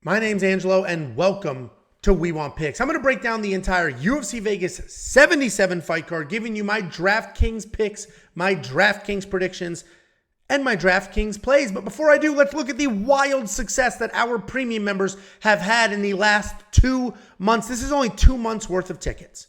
My name's Angelo, and welcome to We Want Picks. I'm going to break down the entire UFC Vegas 77 fight card, giving you my DraftKings picks, my DraftKings predictions, and my DraftKings plays. But before I do, let's look at the wild success that our premium members have had in the last 2 months. This is only 2 months worth of tickets.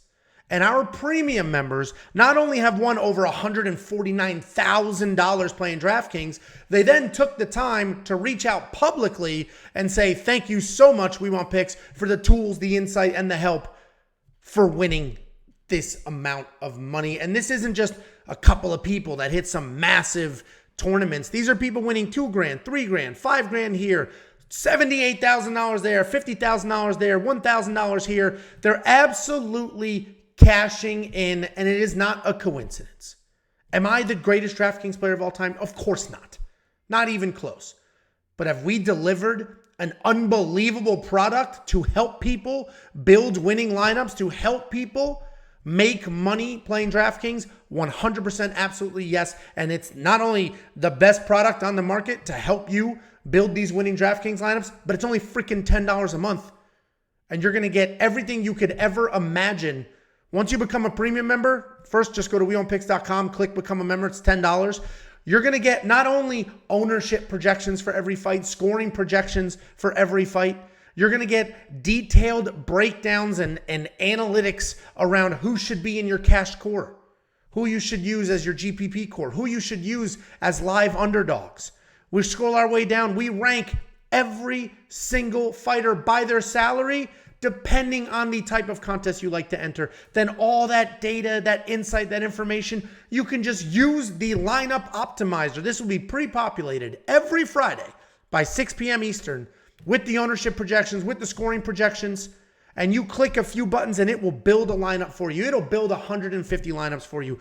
And our premium members not only have won over $149,000 playing DraftKings, they then took the time to reach out publicly and say, thank you so much, We Want Picks, for the tools, the insight, and the help for winning this amount of money. And this isn't just a couple of people that hit some massive tournaments. These are people winning $2,000, $3,000, $5,000 here, $78,000 there, $50,000 there, $1,000 here. They're absolutely cashing in, and it is not a coincidence. Am I the greatest DraftKings player of all time? Of course not. Not even close. But have we delivered an unbelievable product to help people build winning lineups, to help people make money playing DraftKings? 100% absolutely yes. And it's not only the best product on the market to help you build these winning DraftKings lineups, but it's only freaking $10 a month. And you're going to get everything you could ever imagine. Once you become a premium member, first just go to WeOwnPicks.com, click Become a Member. It's $10. You're going to get not only ownership projections for every fight, scoring projections for every fight. You're going to get detailed breakdowns and analytics around who should be in your cash core, who you should use as your GPP core, who you should use as live underdogs. We scroll our way down. We rank every single fighter by their salary, depending on the type of contest you like to enter. Then all that data, that insight, that information, you can just use the lineup optimizer. This will be pre-populated every Friday by 6 p.m. Eastern with the ownership projections, with the scoring projections, and you click a few buttons and it will build a lineup for you. It'll build 150 lineups for you.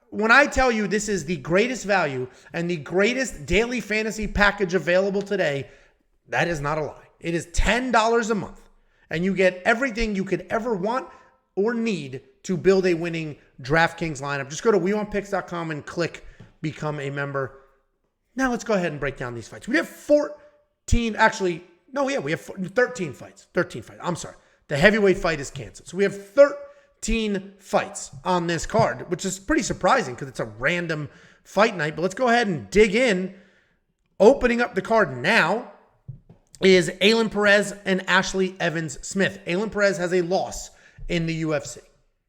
When I tell you this is the greatest value and the greatest daily fantasy package available today, that is not a lie. It is $10 a month. And you get everything you could ever want or need to build a winning DraftKings lineup. Just go to WeWantPicks.com and click Become a Member. Now let's go ahead and break down these fights. We have 13 fights. 13 fights. I'm sorry. The heavyweight fight is canceled. So we have 13 fights on this card, which is pretty surprising because it's a random fight night. But let's go ahead and dig in. Opening up the card now is Ailin Perez and Ashlee Evans-Smith. Ailin Perez has a loss in the UFC.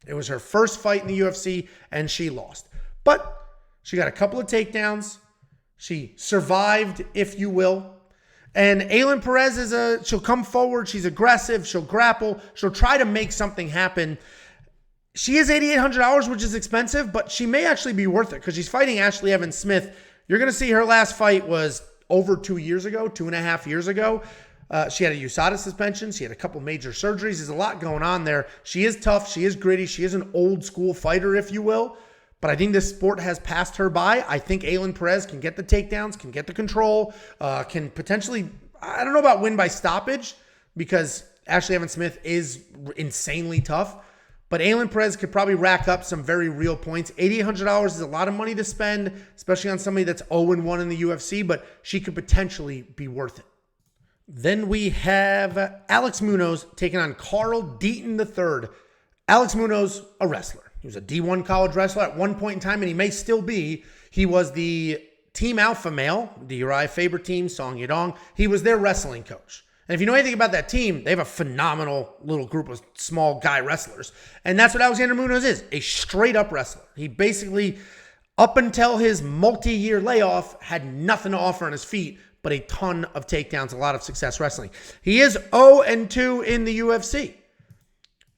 It was her first fight in the UFC, and she lost. But she got a couple of takedowns. She survived, if you will. And Ailin Perez she'll come forward. She's aggressive. She'll grapple. She'll try to make something happen. She is $8,800, which is expensive, but she may actually be worth it because she's fighting Ashlee Evans-Smith. You're going to see her last fight was over 2 years ago, 2.5 years ago. She had a USADA suspension. She had a couple major surgeries. There's a lot going on there. She is tough. She is gritty. She is an old school fighter, if you will. But I think this sport has passed her by. I think Ailin Perez can get the takedowns, can get the control, can potentially, I don't know about win by stoppage because Ashlee Evans-Smith is insanely tough. But Ailin Perez could probably rack up some very real points. $8,800 is a lot of money to spend, especially on somebody that's 0-1 in the UFC, but she could potentially be worth it. Then we have Alex Munoz taking on Carl Deaton III. Alex Munoz, a wrestler. He was a D1 college wrestler at one point in time, and he may still be. He was the team alpha male, the Uriah Faber team, Song Yadong. He was their wrestling coach. And if you know anything about that team, they have a phenomenal little group of small guy wrestlers. And that's what Alexander Munoz is, a straight-up wrestler. He basically, up until his multi-year layoff, had nothing to offer on his feet, but a ton of takedowns, a lot of success wrestling. He is 0-2 in the UFC.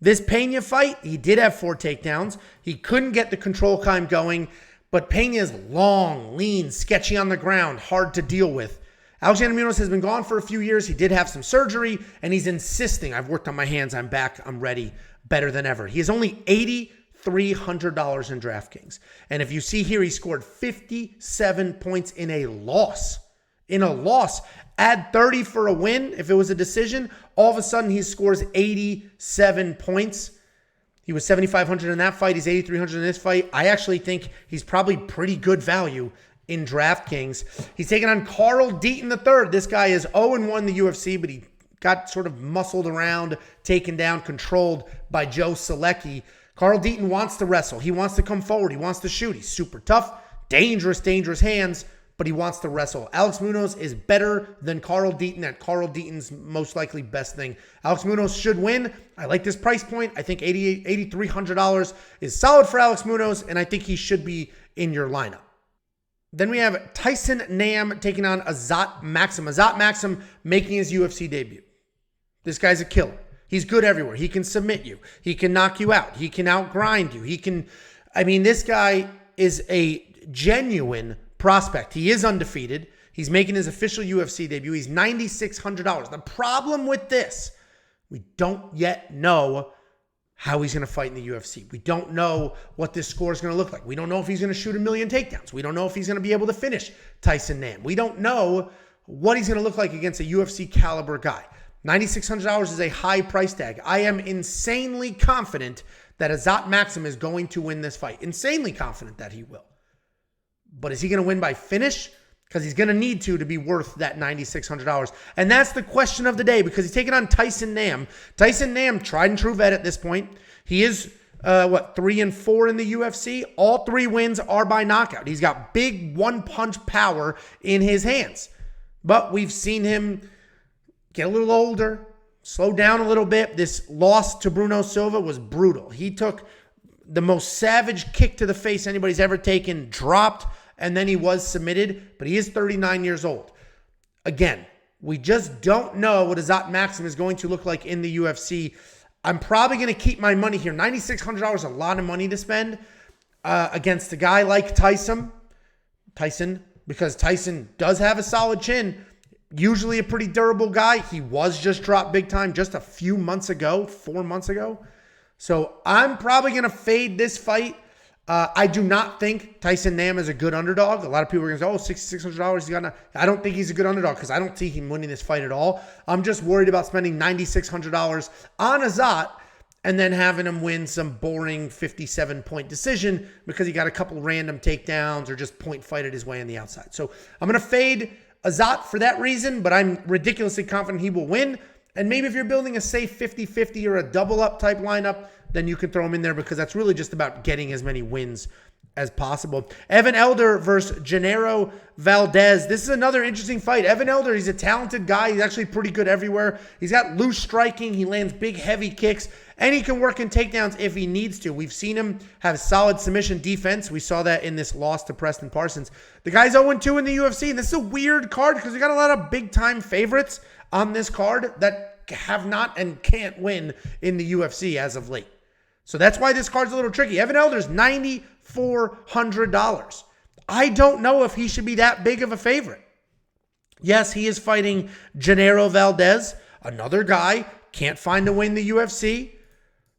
This Pena fight, he did have 4 takedowns. He couldn't get the control time going, but Pena is long, lean, sketchy on the ground, hard to deal with. Alexander Munoz has been gone for a few years. He did have some surgery, and he's insisting, I've worked on my hands, I'm back, I'm ready, better than ever. He is only $8,300 in DraftKings. And if you see here, he scored 57 points in a loss. Add 30 for a win. If it was a decision, all of a sudden he scores 87 points. He was 7,500 in that fight. He's 8,300 in this fight. I actually think he's probably pretty good value in DraftKings. He's taking on Carl Deaton III. This guy is 0-1 in the UFC, but he got sort of muscled around, taken down, controlled by Joe Selecki. Carl Deaton wants to wrestle. He wants to come forward. He wants to shoot. He's super tough, dangerous hands, but he wants to wrestle. Alex Munoz is better than Carl Deaton at Carl Deaton's most likely best thing. Alex Munoz should win. I like this price point. I think $8,300 is solid for Alex Munoz, and I think he should be in your lineup. Then we have Tyson Nam taking on Azat Maksum. Azat Maksum making his UFC debut. This guy's a killer. He's good everywhere. He can submit you. He can knock you out. He can outgrind you. This guy is a genuine prospect. He is undefeated. He's making his official UFC debut. He's $9,600. The problem with this, we don't yet know how he's going to fight in the UFC. We don't know what this score is going to look like. We don't know if he's going to shoot 1 million takedowns. We don't know if he's going to be able to finish Tyson Nam. We don't know what he's going to look like against a UFC caliber guy. $9,600 is a high price tag. I am insanely confident that Azat Maksum is going to win this fight. Insanely confident that he will. But is he going to win by finish? Because he's going to need to be worth that $9,600. And that's the question of the day, because he's taking on Tyson Nam. Tyson Nam, tried and true vet at this point. He is, 3-4 in the UFC? All 3 wins are by knockout. He's got big one-punch power in his hands. But we've seen him get a little older, slow down a little bit. This loss to Bueno Silva was brutal. He took the most savage kick to the face anybody's ever taken, dropped, and then he was submitted, but he is 39 years old. Again, we just don't know what Azat Maksum is going to look like in the UFC. I'm probably going to keep my money here. $9,600 is a lot of money to spend against a guy like Tyson, because Tyson does have a solid chin, usually a pretty durable guy. He was just dropped big time just a few months ago, 4 months ago. So I'm probably going to fade this fight. I do not think Tyson Nam is a good underdog. A lot of people are going to say, $6,600. I don't think he's a good underdog because I don't see him winning this fight at all. I'm just worried about spending $9,600 on Azat and then having him win some boring 57-point decision because he got a couple random takedowns or just point fighted his way on the outside. So I'm going to fade Azat for that reason, but I'm ridiculously confident he will win. And maybe if you're building a safe 50-50 or a double-up type lineup, then you can throw him in there because that's really just about getting as many wins as possible. Evan Elder versus Genaro Valdez. This is another interesting fight. Evan Elder, he's a talented guy. He's actually pretty good everywhere. He's got loose striking. He lands big, heavy kicks, and he can work in takedowns if he needs to. We've seen him have solid submission defense. We saw that in this loss to Preston Parsons. The guy's 0-2 in the UFC, and this is a weird card because we got a lot of big-time favorites on this card that have not and can't win in the UFC as of late. So that's why this card's a little tricky. Evan Elder's $9,400. I don't know if he should be that big of a favorite. Yes, he is fighting Genaro Valdez, another guy, can't find a win in the UFC.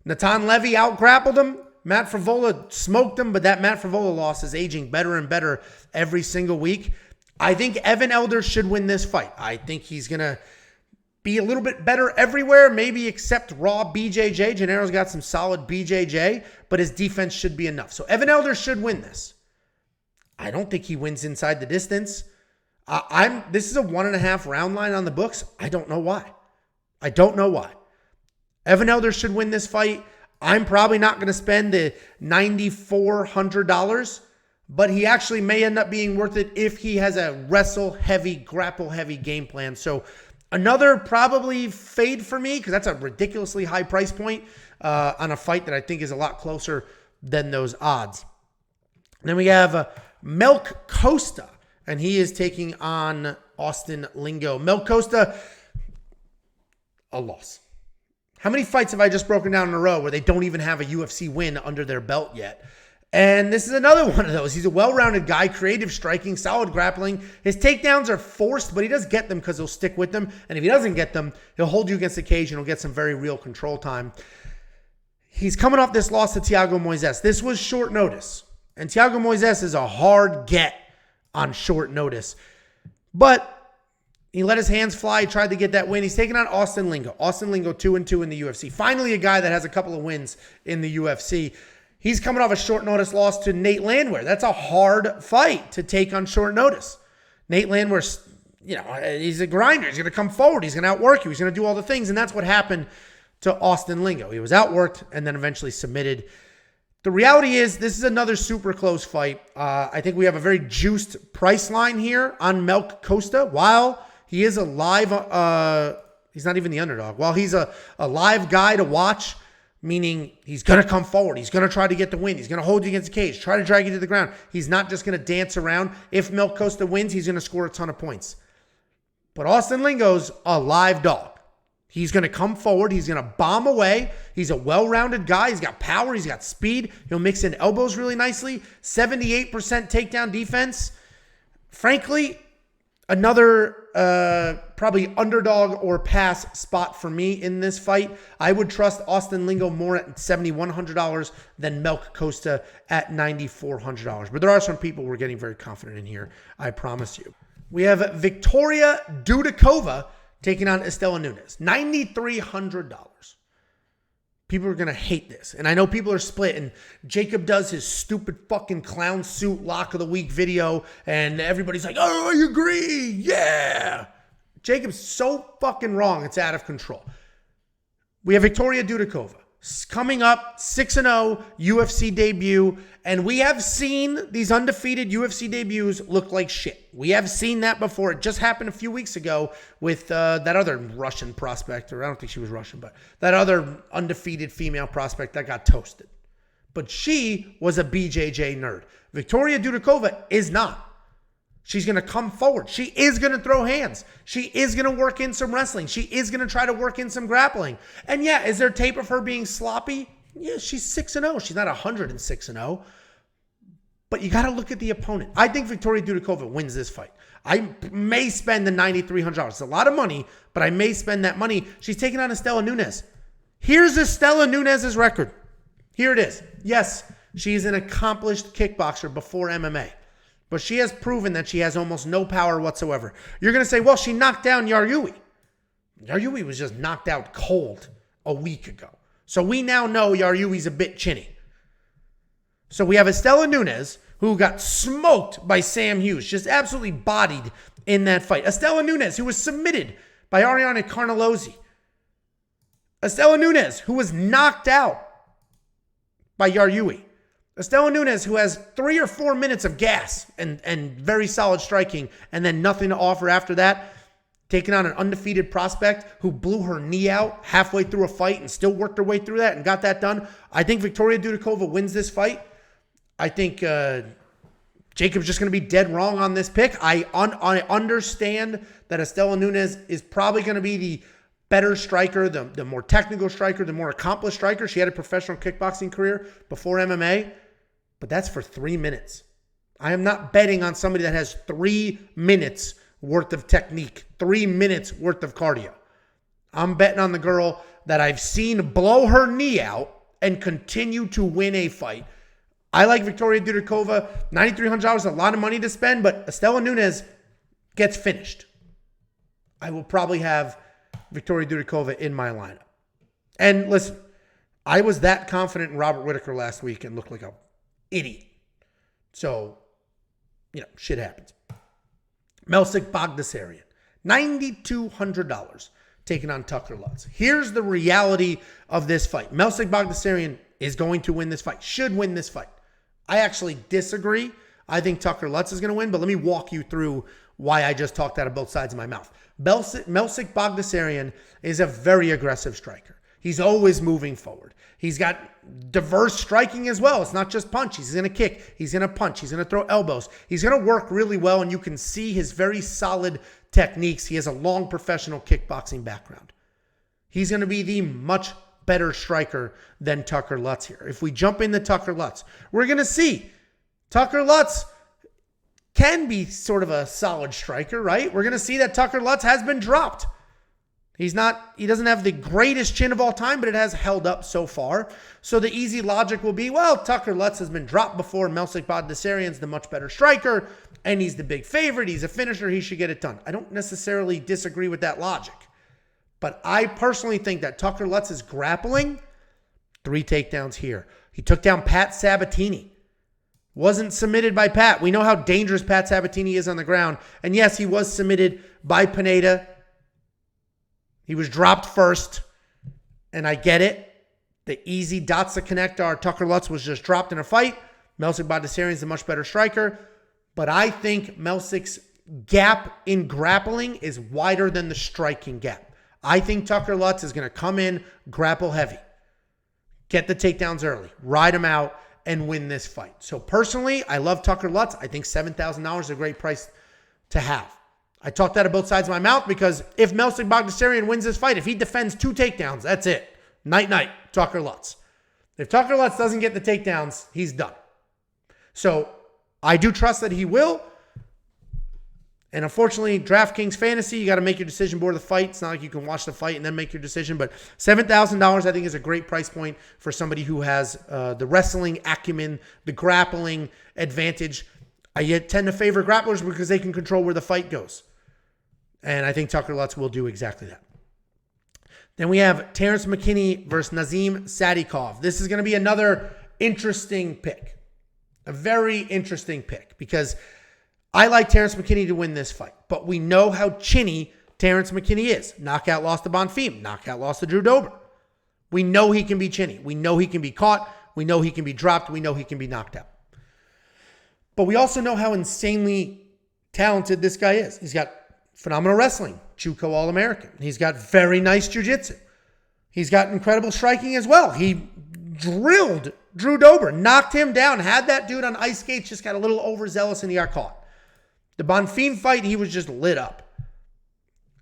Natan Levy out-grappled him. Matt Frevola smoked him, but that Matt Frevola loss is aging better and better every single week. I think Evan Elder should win this fight. I think he's going to be a little bit better everywhere, maybe except raw BJJ. Genaro's got some solid BJJ, but his defense should be enough. So Evan Elder should win this. I don't think he wins inside the distance. This is a 1.5 round line on the books. I don't know why. Evan Elder should win this fight. I'm probably not going to spend the $9,400, but he actually may end up being worth it if he has a wrestle-heavy, grapple-heavy game plan. So another probably fade for me because that's a ridiculously high price point on a fight that I think is a lot closer than those odds. And then we have Costa, and he is taking on Austin Lingo. Costa, a loss. How many fights have I just broken down in a row where they don't even have a UFC win under their belt yet? And this is another one of those. He's a well-rounded guy, creative striking, solid grappling. His takedowns are forced, but he does get them because he'll stick with them. And if he doesn't get them, he'll hold you against the cage and he'll get some very real control time. He's coming off this loss to Thiago Moises. This was short notice. And Thiago Moises is a hard get on short notice. But he let his hands fly. He tried to get that win. He's taking on Austin Lingo. Austin Lingo 2-2 in the UFC. Finally, a guy that has a couple of wins in the UFC. He's coming off a short notice loss to Nate Landwehr. That's a hard fight to take on short notice. Nate Landwehr, he's a grinder. He's going to come forward. He's going to outwork you. He's going to do all the things. And that's what happened to Austin Lingo. He was outworked and then eventually submitted. The reality is this is another super close fight. I think we have a very juiced price line here on Costa. While he is a live, he's not even the underdog. While he's a live guy to watch, meaning he's going to come forward. He's going to try to get the win. He's going to hold you against the cage, try to drag you to the ground. He's not just going to dance around. If Costa wins, he's going to score a ton of points. But Austin Lingo's a live dog. He's going to come forward. He's going to bomb away. He's a well-rounded guy. He's got power. He's got speed. He'll mix in elbows really nicely. 78% takedown defense. Frankly, another probably underdog or pass spot for me in this fight. I would trust Austin Lingo more at $7,100 than Costa at $9,400. But there are some people we're getting very confident in here, I promise you. We have Viktoriya Dudakova taking on Istela Nunes. $9,300. People are going to hate this. And I know people are split. And Jacob does his stupid fucking clown suit lock of the week video. And everybody's like, oh, I agree. Yeah. Jacob's so fucking wrong. It's out of control. We have Viktoriya Dudakova coming up 6-0 UFC debut. And we have seen these undefeated UFC debuts look like shit. We have seen that before. It just happened a few weeks ago with that other Russian prospect, or I don't think she was Russian, but that other undefeated female prospect that got toasted. But she was a BJJ nerd. Viktoriya Dudakova is not. She's going to come forward. She is going to throw hands. She is going to work in some wrestling. She is going to try to work in some grappling. And yeah, is there tape of her being sloppy? Yeah, she's 6-0. She's not 106-0. But you got to look at the opponent. I think Viktoriya Dudakova wins this fight. I may spend the $9,300. It's a lot of money, but I may spend that money. She's taking on Istela Nunes. Here's Istela Nunes' record. Here it is. Yes, she's an accomplished kickboxer before MMA. But she has proven that she has almost no power whatsoever. You're going to say, well, she knocked down Yaryui. Yaryui was just knocked out cold a week ago. So we now know Yaryui's a bit chinny. So we have Istela Nunes, who got smoked by Sam Hughes, just absolutely bodied in that fight. Istela Nunes, who was submitted by Ariane Carnelozzi. Istela Nunes, who was knocked out by Yaryui. Istela Nunes, who has 3 or 4 minutes of gas and very solid striking, and then nothing to offer after that, taking on an undefeated prospect who blew her knee out halfway through a fight and still worked her way through that and got that done. I think Viktoriya Dudakova wins this fight. I think Jacob's just going to be dead wrong on this pick. I understand that Istela Nunes is probably going to be the better striker, the more technical striker, the more accomplished striker. She had a professional kickboxing career before MMA, but that's for 3 minutes. I am not betting on somebody that has 3 minutes worth of technique, 3 minutes worth of cardio. I'm betting on the girl that I've seen blow her knee out and continue to win a fight. I like Viktoriya Dudakova. $9,300 is a lot of money to spend, but Istela Nunes gets finished. I will probably have Viktoriya Dudakova in my lineup. And listen, I was that confident in Robert Whittaker last week and looked like an idiot. So, shit happens. Melsik Baghdasaryan, $9,200 taking on Tucker Lutz. Here's the reality of this fight. Melsik Baghdasaryan is going to win this fight, should win this fight. I actually disagree. I think Tucker Lutz is going to win, but let me walk you through why I just talked out of both sides of my mouth. Melsik Baghdasaryan is a very aggressive striker. He's always moving forward. He's got diverse striking as well. It's not just punch. He's going to kick. He's going to punch. He's going to throw elbows. He's going to work really well, and you can see his very solid techniques. He has a long professional kickboxing background. He's going to be the much better striker than Tucker Lutz here. If we jump into Tucker Lutz, we're going to see Tucker Lutz can be sort of a solid striker, right? We're going to see that Tucker Lutz has been dropped. He doesn't have the greatest chin of all time, but it has held up so far. So the easy logic will be, well, Tucker Lutz has been dropped before. Melsik Baghdasaryan's the much better striker, and he's the big favorite. He's a finisher. He should get it done. I don't necessarily disagree with that logic. But I personally think that Tucker Lutz is grappling 3 takedowns here. He took down Pat Sabatini Wasn't submitted by Pat. We know how dangerous Pat Sabatini is on the ground. And yes, he was submitted by Pineda. He was dropped first. And I get it. The easy dots to connect are Tucker Lutz was just dropped in a fight. Melsik Baghdasaryan is a much better striker. But I think Melsik's gap in grappling is wider than the striking gap. I think Tucker Lutz is going to come in, grapple heavy, get the takedowns early, ride him out, and win this fight. So personally, I love Tucker Lutz. I think $7,000 is a great price to have. I talked out of both sides of my mouth because if Melsik Baghdasaryan wins this fight, if he defends 2 takedowns, that's it. Night, Tucker Lutz. If Tucker Lutz doesn't get the takedowns, he's done. So I do trust that he will. And unfortunately, DraftKings Fantasy, you got to make your decision before the fight. It's not like you can watch the fight and then make your decision. But $7,000, I think, is a great price point for somebody who has the wrestling acumen, the grappling advantage. I tend to favor grapplers because they can control where the fight goes. And I think Tucker Lutz will do exactly that. Then we have Terrance McKinney versus Nazim Sadykhov. This is going to be another interesting pick. A very interesting pick because I like Terrance McKinney to win this fight, but we know how chinny Terrance McKinney is. Knockout loss to Bonfim. Knockout loss to Drew Dober. We know he can be chinny. We know he can be caught. We know he can be dropped. We know he can be knocked out. But we also know how insanely talented this guy is. He's got phenomenal wrestling. JUCO All-American. He's got very nice jiu-jitsu. He's got incredible striking as well. He drilled Drew Dober, knocked him down, had that dude on ice skates, just got a little overzealous and he got caught. The Bonfim fight, he was just lit up.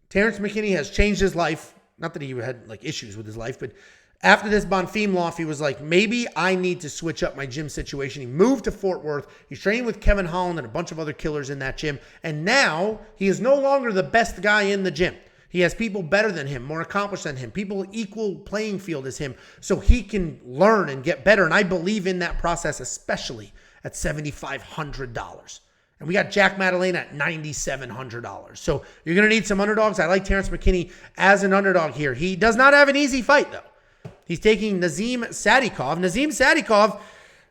Terrance McKinney has changed his life. Not that he had like issues with his life, but after this Bonfim loss, he was like, maybe I need to switch up my gym situation. He moved to Fort Worth. He's training with Kevin Holland and a bunch of other killers in that gym. And now he is no longer the best guy in the gym. He has people better than him, more accomplished than him, people equal playing field as him, so he can learn and get better. And I believe in that process, especially at $7,500. And we got Jack Madeline at $9,700. So you're going to need some underdogs. I like Terrance McKinney as an underdog here. He does not have an easy fight, though. He's taking Nazim Sadykhov. Nazim Sadykhov,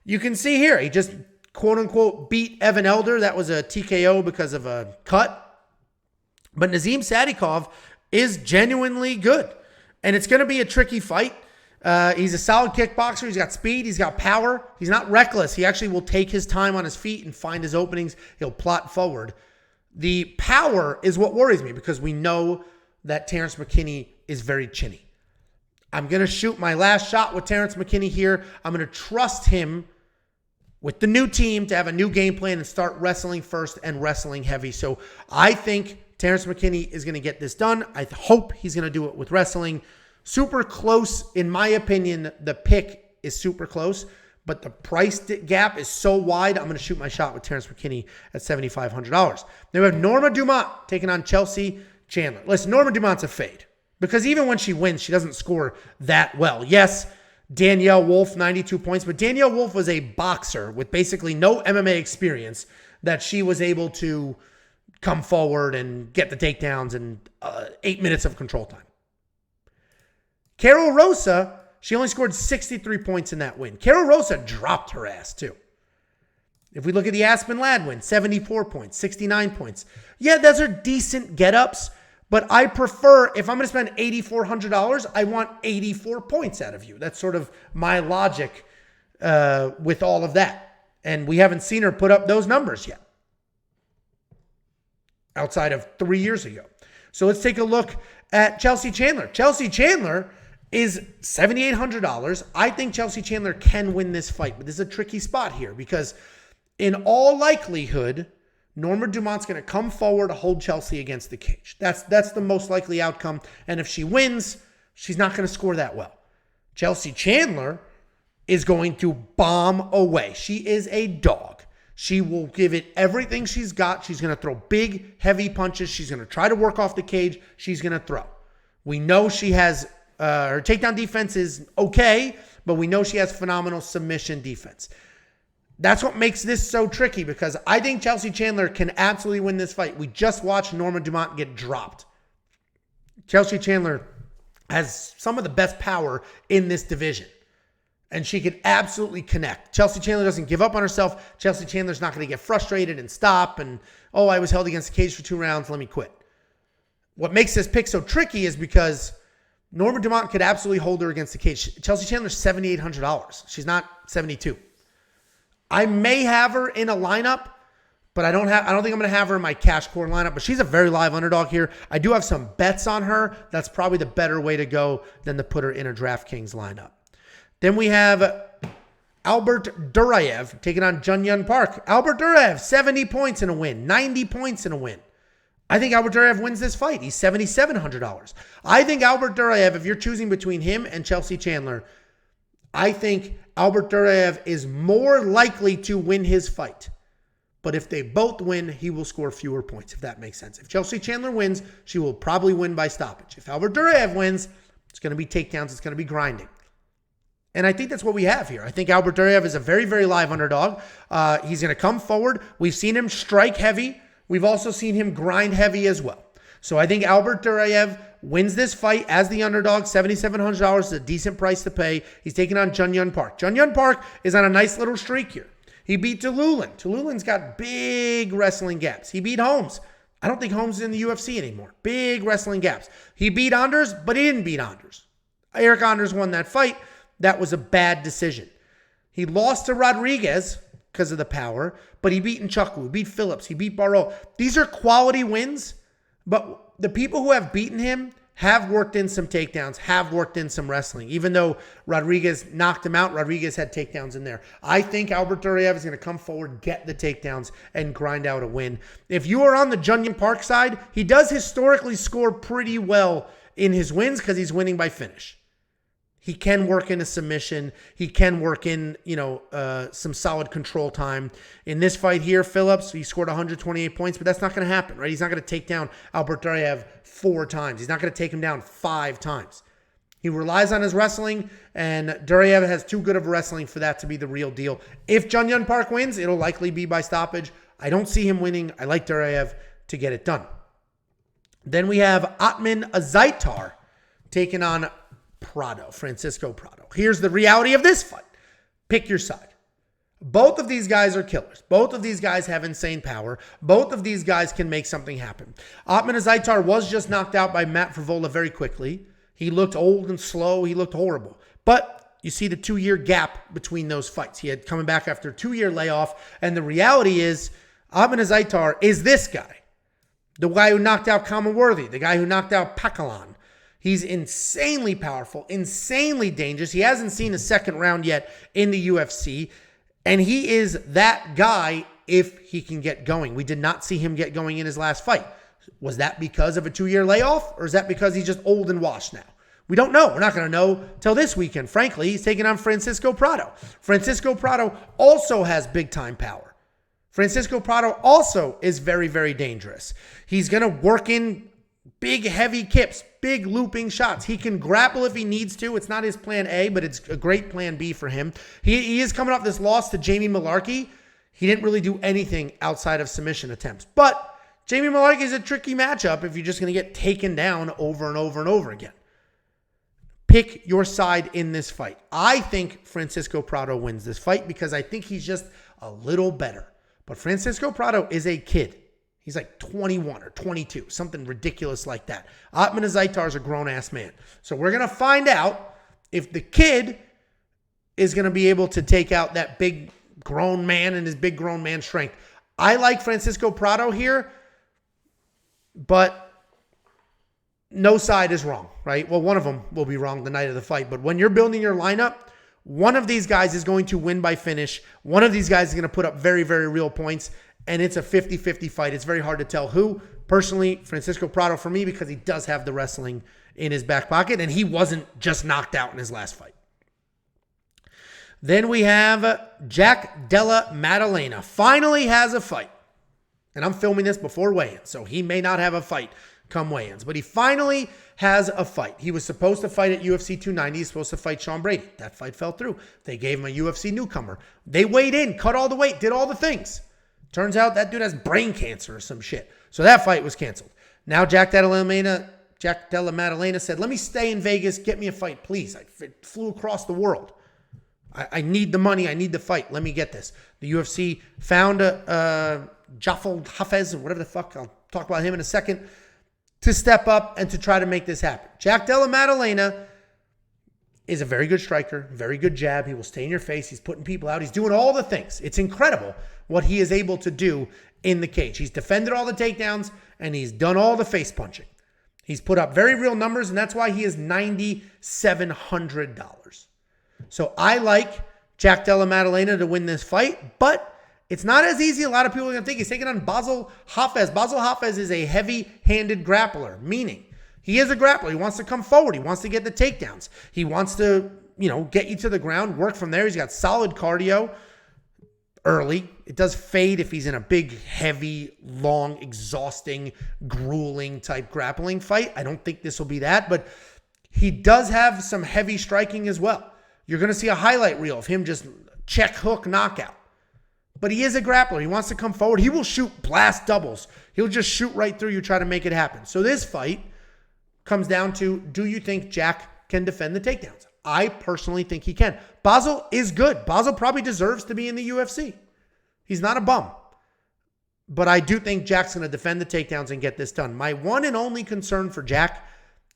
you can see here, he just quote-unquote beat Evan Elder. That was a TKO because of a cut. But Nazim Sadykhov is genuinely good. And it's going to be a tricky fight. He's a solid kickboxer. He's got speed. He's got power. He's not reckless. He actually will take his time on his feet and find his openings. He'll plot forward. The power is what worries me because we know that Terrance McKinney is very chinny. I'm going to shoot my last shot with Terrance McKinney here. I'm going to trust him with the new team to have a new game plan and start wrestling first and wrestling heavy. So I think Terrance McKinney is going to get this done. I hope he's going to do it with wrestling. Super close, in my opinion. The pick is super close, but the price gap is so wide. I'm going to shoot my shot with Terrance McKinney at $7,500. Then we have Norma Dumont taking on Chelsea Chandler. Listen, Norma Dumont's a fade because even when she wins, she doesn't score that well. Yes, Danielle Wolf, 92 points, but Danielle Wolf was a boxer with basically no MMA experience that she was able to come forward and get the takedowns in 8 minutes of control time. Carol Rosa, she only scored 63 points in that win. Carol Rosa dropped her ass too. If we look at the Aspen Ladd win, 74 points, 69 points. Yeah, those are decent get-ups, but I prefer, if I'm going to spend $8,400, I want 84 points out of you. That's sort of my logic with all of that. And we haven't seen her put up those numbers yet, outside of 3 years ago. So let's take a look at Chelsea Chandler. Chelsea Chandler is $7,800. I think Chelsea Chandler can win this fight, but this is a tricky spot here because in all likelihood, Norma Dumont's going to come forward to hold Chelsea against the cage. That's the most likely outcome. And if she wins, she's not going to score that well. Chelsea Chandler is going to bomb away. She is a dog. She will give it everything she's got. She's going to throw big, heavy punches. She's going to try to work off the cage. She's going to throw. We know she has, her takedown defense is okay, but we know she has phenomenal submission defense. That's what makes this so tricky because I think Chelsea Chandler can absolutely win this fight. We just watched Norma Dumont get dropped. Chelsea Chandler has some of the best power in this division. and she could absolutely connect. Chelsea Chandler doesn't give up on herself. Chelsea Chandler's not going to get frustrated and stop and, oh, I was held against the cage for 2 rounds, let me quit. What makes this pick so tricky is because Norma Dumont could absolutely hold her against the cage. Chelsea Chandler's $7,800. She's not 72. I may have her in a lineup, but I don't think I'm going to have her in my cash core lineup, but she's a very live underdog here. I do have some bets on her. That's probably the better way to go than to put her in a DraftKings lineup. Then we have Albert Duraev taking on Jun Park. Albert Duraev, 70 points in a win, 90 points in a win. I think Albert Duraev wins this fight. He's $7,700. I think Albert Duraev, if you're choosing between him and Chelsea Chandler, I think Albert Duraev is more likely to win his fight. But if they both win, he will score fewer points, if that makes sense. If Chelsea Chandler wins, she will probably win by stoppage. If Albert Duraev wins, it's going to be takedowns. It's going to be grinding. And I think that's what we have here. I think Albert Duraev is a very, very live underdog. He's going to come forward. We've seen him strike heavy. We've also seen him grind heavy as well. So I think Albert Duraev wins this fight as the underdog. $7,700 is a decent price to pay. He's taking on Jun Park. Jun Park is on a nice little streak here. He beat Tululin. Tululin's got big wrestling gaps. He beat Holmes. I don't think Holmes is in the UFC anymore. Big wrestling gaps. He beat Anders, but he didn't beat Anders. Eric Anders won that fight. That was a bad decision. He lost to Rodriguez because of the power, but he beat Nchukwu, he beat Phillips, he beat Barreau. These are quality wins, but the people who have beaten him have worked in some takedowns, have worked in some wrestling. Even though Rodriguez knocked him out, Rodriguez had takedowns in there. I think Albert Duraev is going to come forward, get the takedowns, and grind out a win. If you are on the Jun Park side, he does historically score pretty well in his wins because he's winning by finish. He can work in a submission. He can work in, some solid control time. In this fight here, Phillips, he scored 128 points, but that's not going to happen, right? He's not going to take down Albert Duraev 4 times. He's not going to take him down 5 times. He relies on his wrestling, and Duraev has too good of wrestling for that to be the real deal. If Jun Park wins, it'll likely be by stoppage. I don't see him winning. I like Duraev to get it done. Then we have Otman Azaitar taking on Francisco Prado. Here's the reality of this fight. Pick your side. Both of these guys are killers. Both of these guys have insane power. Both of these guys can make something happen. Otman Azaitar was just knocked out by Matt Frevola very quickly. He looked old and slow. He looked horrible. But you see the 2-year gap between those fights. He had coming back after a 2-year layoff. And the reality is, Otman Azaitar is this guy. The guy who knocked out Kamaworthy. The guy who knocked out Pakalan. He's insanely powerful, insanely dangerous. He hasn't seen a second round yet in the UFC. And he is that guy if he can get going. We did not see him get going in his last fight. Was that because of a 2-year layoff? Or is that because he's just old and washed now? We don't know. We're not going to know till this weekend. Frankly, he's taking on Francisco Prado. Francisco Prado also has big time power. Francisco Prado also is very, very dangerous. He's going to work in big, heavy kips, big looping shots. He can grapple if he needs to. It's not his plan A, but it's a great plan B for him. He is coming off this loss to Jamie Mullarkey. He didn't really do anything outside of submission attempts. But Jamie Mullarkey is a tricky matchup if you're just going to get taken down over and over and over again. Pick your side in this fight. I think Francisco Prado wins this fight because I think he's just a little better. But Francisco Prado is a kid. He's like 21 or 22, something ridiculous like that. Otman Azaitar is a grown-ass man. So we're going to find out if the kid is going to be able to take out that big grown man and his big grown man strength. I like Francisco Prado here, but no side is wrong, right? Well, one of them will be wrong the night of the fight. But when you're building your lineup, one of these guys is going to win by finish. One of these guys is going to put up very, very real points. And it's a 50-50 fight. It's very hard to tell who. Personally, Francisco Prado for me because he does have the wrestling in his back pocket. And he wasn't just knocked out in his last fight. Then we have Jack Della Maddalena. Finally has a fight. And I'm filming this before weigh-ins. So he may not have a fight come weigh-ins. But he finally has a fight. He was supposed to fight at UFC 290. He's supposed to fight Sean Brady. That fight fell through. They gave him a UFC newcomer. They weighed in, cut all the weight, did all the things. Turns out that dude has brain cancer or some shit. So that fight was canceled. Now Jack Della Maddalena said, let me stay in Vegas. Get me a fight, please. I flew across the world. I need the money. I need the fight. Let me get this. The UFC found Jafel Hafez, or whatever the fuck. I'll talk about him in a second, to step up and to try to make this happen. Jack Della Maddalena is a very good striker, very good jab. He will stay in your face. He's putting people out. He's doing all the things. It's incredible what he is able to do in the cage. He's defended all the takedowns, and he's done all the face punching. He's put up very real numbers, and that's why he is $9,700. So I like Jack Della Maddalena to win this fight, but it's not as easy. A lot of people are going to think he's taking on Basel Hafez. Basel Hafez is a heavy-handed grappler, meaning he is a grappler. He wants to come forward. He wants to get the takedowns. He wants to, get you to the ground, work from there. He's got solid cardio early. It does fade if he's in a big, heavy, long, exhausting, grueling type grappling fight. I don't think this will be that, but he does have some heavy striking as well. You're going to see a highlight reel of him just check hook knockout. But he is a grappler. He wants to come forward. He will shoot blast doubles. He'll just shoot right through you, try to make it happen. So this fight comes down to, do you think Jack can defend the takedowns? I personally think he can. Basel is good. Basel probably deserves to be in the UFC. He's not a bum. But I do think Jack's going to defend the takedowns and get this done. My one and only concern for Jack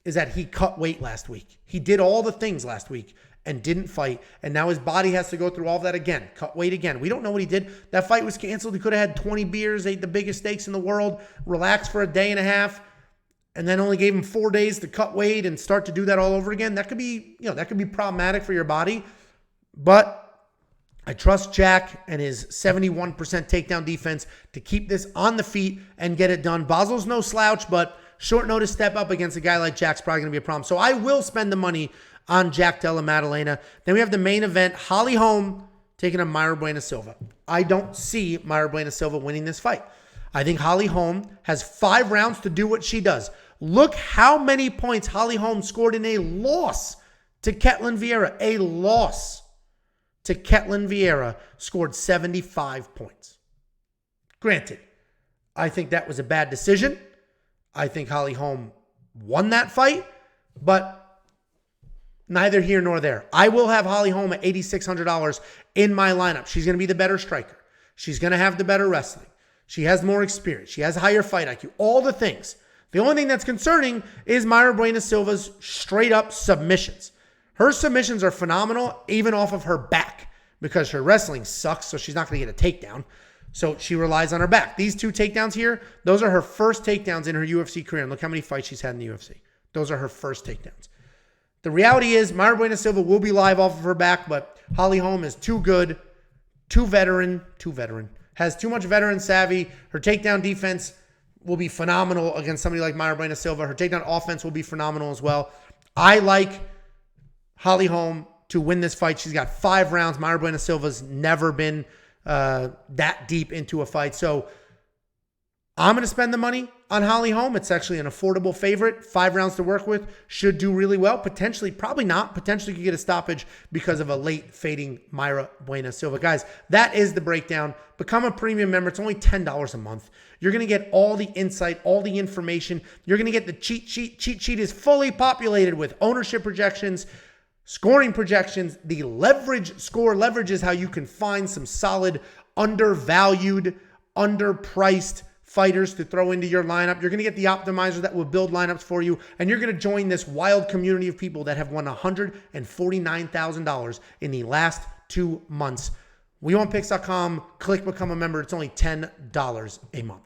is that he cut weight last week. He did all the things last week and didn't fight. And now his body has to go through all of that again. Cut weight again. We don't know what he did. That fight was canceled. He could have had 20 beers, ate the biggest steaks in the world, relaxed for a day and a half, and then only gave him 4 days to cut weight and start to do that all over again. That could be, that could be problematic for your body. But I trust Jack and his 71% takedown defense to keep this on the feet and get it done. Basel's no slouch, but short notice step up against a guy like Jack's probably going to be a problem. So I will spend the money on Jack Della Maddalena. Then we have the main event, Holly Holm taking on Mayra Bueno Silva. I don't see Mayra Bueno Silva winning this fight. I think Holly Holm has 5 rounds to do what she does. Look how many points Holly Holm scored in a loss to Ketlin Vieira. A loss to Ketlin Vieira, scored 75 points. Granted, I think that was a bad decision. I think Holly Holm won that fight, but neither here nor there. I will have Holly Holm at $8,600 in my lineup. She's going to be the better striker. She's going to have the better wrestling. She has more experience. She has higher fight IQ. All the things. The only thing that's concerning is Mayra Bueno Silva's straight up submissions. Her submissions are phenomenal, even off of her back, because her wrestling sucks, so she's not going to get a takedown. So she relies on her back. These 2 takedowns here, those are her first takedowns in her UFC career. And look how many fights she's had in the UFC. Those are her first takedowns. The reality is Mayra Bueno Silva will be live off of her back, but Holly Holm is too good, too veteran, has too much veteran savvy. Her takedown defense will be phenomenal against somebody like Mayra Bueno Silva. Her takedown offense will be phenomenal as well. I like Holly Holm to win this fight. She's got 5 rounds. Mayra Bueno Silva's never been that deep into a fight. So I'm going to spend the money on Holly Holm. It's actually an affordable favorite. 5 rounds to work with. Should do really well. Potentially, probably not. Potentially could get a stoppage because of a late fading Mayra Bueno Silva. Guys, that is the breakdown. Become a premium member. It's only $10 a month. You're going to get all the insight, all the information. You're going to get the cheat sheet. Cheat sheet is fully populated with ownership projections, scoring projections. The leverage score. Leverage is how you can find some solid, undervalued, underpriced fighters to throw into your lineup. You're going to get the optimizer that will build lineups for you, and you're going to join this wild community of people that have won $149,000 in the last 2 months. WeWantPicks.com, click become a member. It's only $10 a month.